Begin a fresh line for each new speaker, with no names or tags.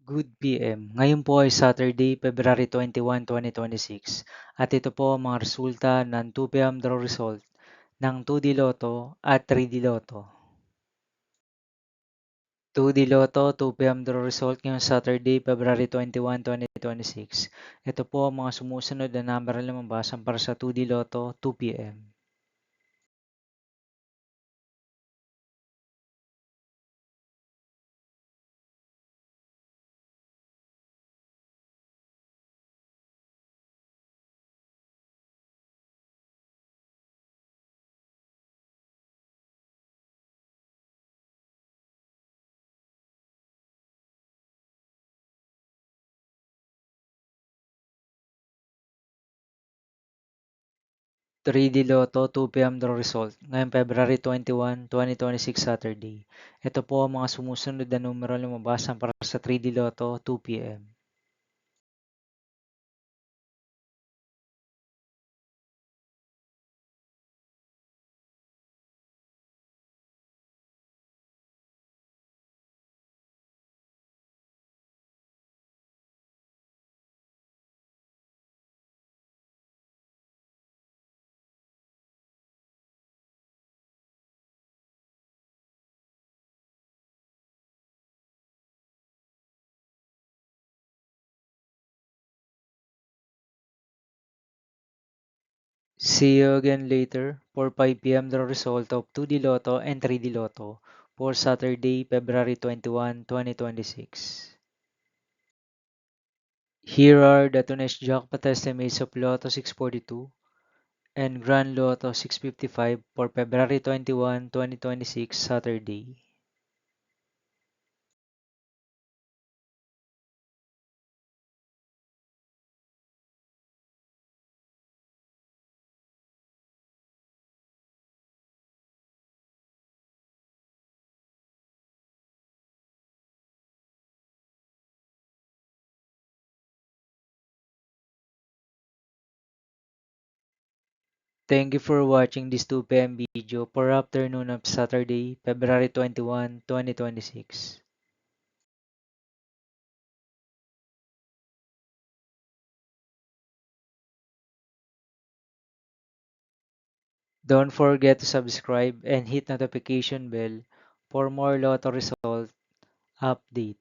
Good PM. Ngayon po ay Saturday, February 21, 2026 at ito po ang mga resulta ng 2 PM draw result ng 2D Lotto at 3D Lotto. 2D Lotto, 2 PM draw result ngayong Saturday, February 21, 2026. Ito po ang mga sumusunod na number na lumabasan para sa 2D Lotto 2 PM. 3D Lotto 2 PM draw result ngayong February 21, 2026 Saturday. Ito po ang mga sumusunod na numero na lumabasan para sa 3D Lotto 2 PM. See you again later for 5 PM the result of 2D Lotto and 3D Lotto for Saturday, February 21, 2026. Here are the today's jackpot estimates of Lotto 642 and Grand Lotto 655 for February 21, 2026 Saturday. Thank you for watching this 2 PM video for afternoon of Saturday, February 21, 2026. Don't forget to subscribe and hit notification bell for more Lotto result update.